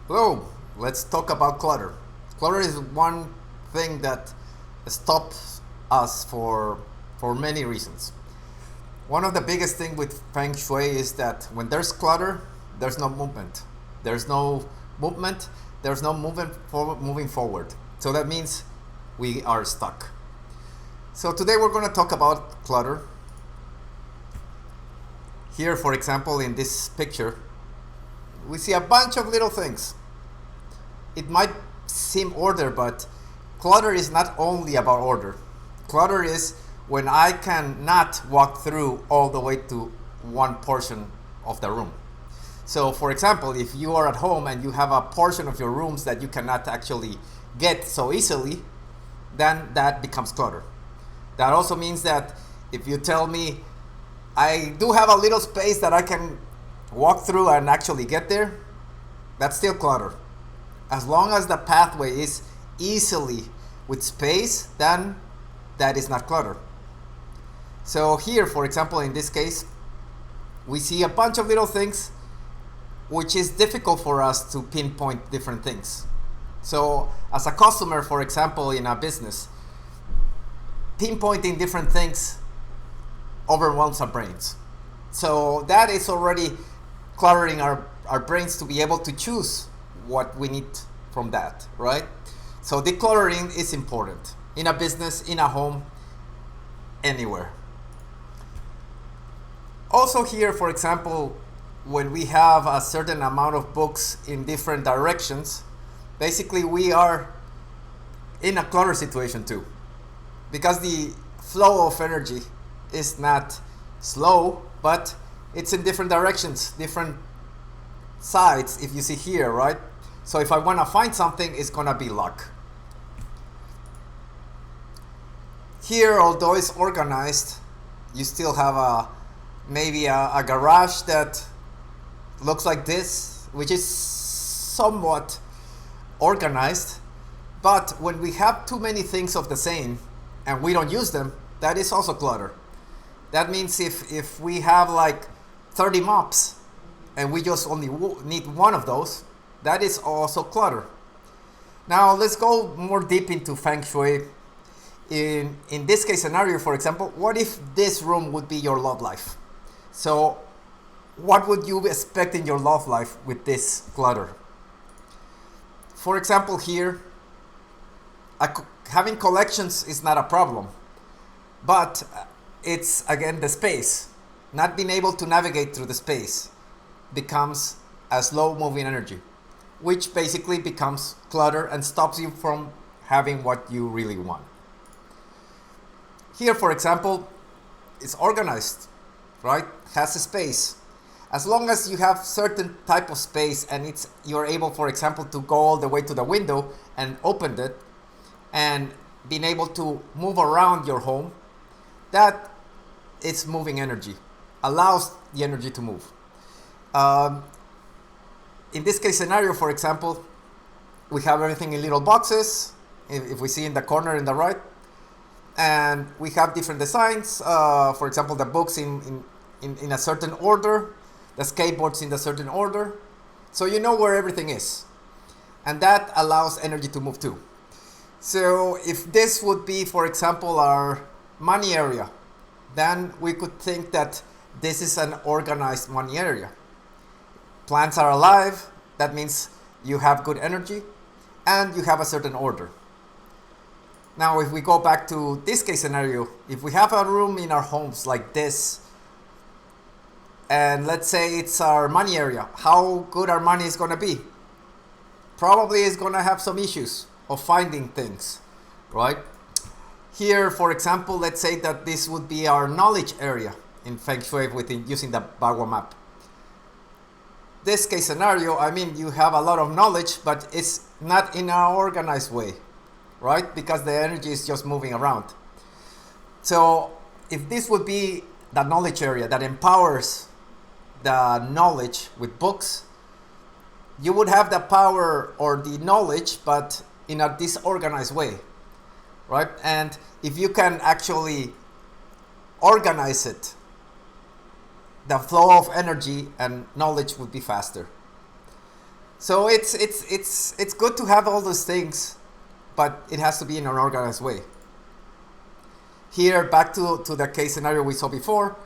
Hello, let's talk about clutter. Clutter is one thing that stops us for many reasons. One of the biggest thing with Feng Shui is that when there's clutter, there's no movement. There's no movement. There's no moving forward. So that means we are stuck. So today we're going to talk about clutter. Here, for example, in this picture, we see a bunch of little things. It might seem order, but clutter is not only about order. Clutter is when I cannot walk through all the way to one portion of the room. So for example, if you are at home and you have a portion of your rooms that you cannot actually get so easily, then that becomes clutter. That also means that if you tell me I do have a little space that I can walk through and actually get there, that's still clutter. As long as the pathway is easily with space, then that is not clutter. So here, for example, in this case, we see a bunch of little things which is difficult for us to pinpoint different things. So as a customer, for example, in a business, pinpointing different things overwhelms our brains. So that is already cluttering our brains to be able to choose what we need from that, right? So decluttering is important in a business, in a home, anywhere. Also here, for example, when we have a certain amount of books in different directions, basically we are in a clutter situation too, because the flow of energy is not slow, but it's in different directions, different sides, if you see here, right? So if I want to find something, it's gonna be luck. Here, although it's organized, you still have maybe a garage that looks like this, which is somewhat organized. But when we have too many things of the same and we don't use them, that is also clutter. That means if we have like 30 mops and we just only need one of those, that is also clutter. Now let's go more deep into Feng Shui. In this case scenario, for example, what if this room would be your love life? So what would you expect in your love life with this clutter? For example, here, having collections is not a problem, but it's again the space. Not being able to navigate through the space becomes a slow moving energy, which basically becomes clutter and stops you from having what you really want. Here, for example, it's organized, right? Has a space. As long as you have certain type of space and you're able, for example, to go all the way to the window and open it and being able to move around your home, that it's moving energy, allows the energy to move. In this case scenario, for example, we have everything in little boxes, if we see in the corner in the right, and we have different designs. For example, the books in a certain order, the skateboards in a certain order, so you know where everything is, and that allows energy to move too. So if this would be, for example, our money area, then we could think that this is an organized money area. Plants are alive, that means you have good energy and you have a certain order. Now if we go back to this case scenario, if we have a room in our homes like this, and let's say it's our money area, how good our money is going to be? Probably is going to have some issues of finding things, right? Here, for example, let's say that this would be our knowledge area in Feng Shui using the Bagua map. This case scenario, I mean, you have a lot of knowledge, but it's not in an organized way, right? Because the energy is just moving around. So if this would be the knowledge area that empowers the knowledge with books, you would have the power or the knowledge, but in a disorganized way, right? And if you can actually organize it, the flow of energy and knowledge would be faster. So it's good to have all those things, but it has to be in an organized way. Here, back to the case scenario we saw before,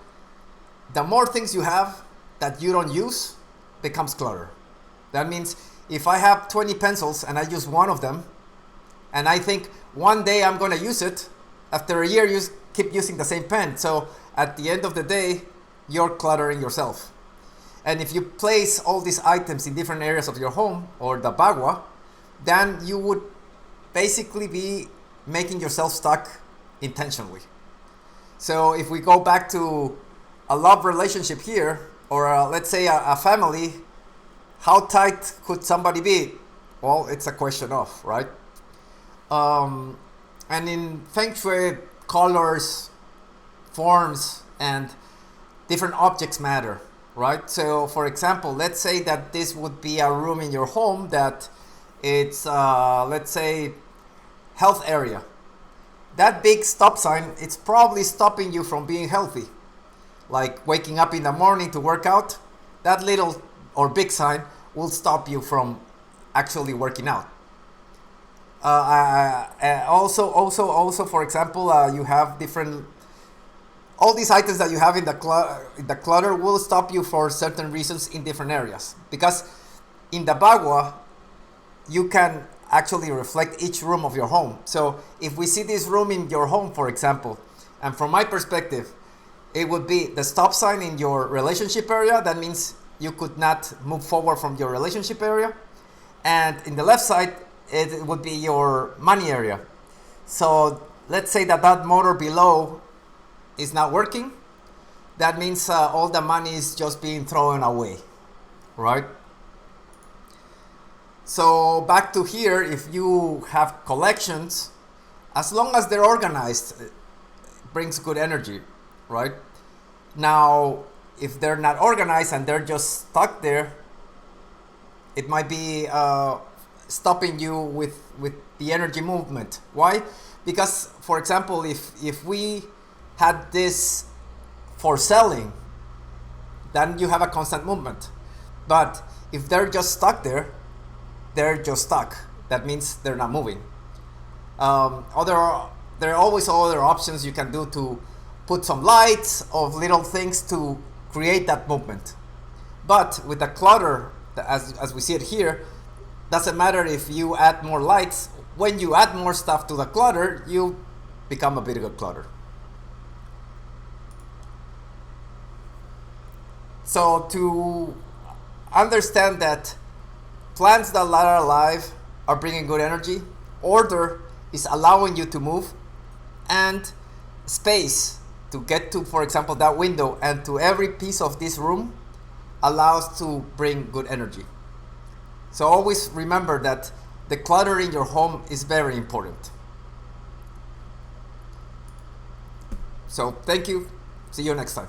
the more things you have that you don't use becomes clutter. That means if I have 20 pencils and I use one of them, and I think one day I'm going to use it, after a year you keep using the same pen. So at the end of the day, you're cluttering yourself. And if you place all these items in different areas of your home or the bagua, then you would basically be making yourself stuck intentionally. So if we go back to a love relationship here, or let's say a family, how tight could somebody be? Well, it's a question of, right? And in Feng Shui, colors, forms, and different objects matter, right? So for example, let's say that this would be a room in your home that it's, let's say, health area. That big stop sign, it's probably stopping you from being healthy. Like waking up in the morning to work out, that little or big sign will stop you from actually working out. Also, for example, you have different, all these items that you have in the clutter will stop you for certain reasons in different areas. Because in the bagua, you can actually reflect each room of your home. So if we see this room in your home, for example, and from my perspective, it would be the stop sign in your relationship area. That means you could not move forward from your relationship area. And in the left side, it would be your money area. So let's say that that motor below is not working. That means all the money is just being thrown away, right? So back to here, if you have collections, as long as they're organized, it brings good energy, right? Now, if they're not organized and they're just stuck there, it might be stopping you with the energy movement. Why? Because, for example, if we had this for selling, then you have a constant movement. But if they're just stuck there, they're just stuck. That means they're not moving. There are always other options you can do to put some lights of little things to create that movement. But with the clutter, as we see it here, doesn't matter if you add more lights. When you add more stuff to the clutter, you become a bigger clutter. So to understand that plants that are alive are bringing good energy, order is allowing you to move, and space to get to, for example, that window and to every piece of this room allows to bring good energy. So always remember that the clutter in your home is very important. So thank you. See you next time.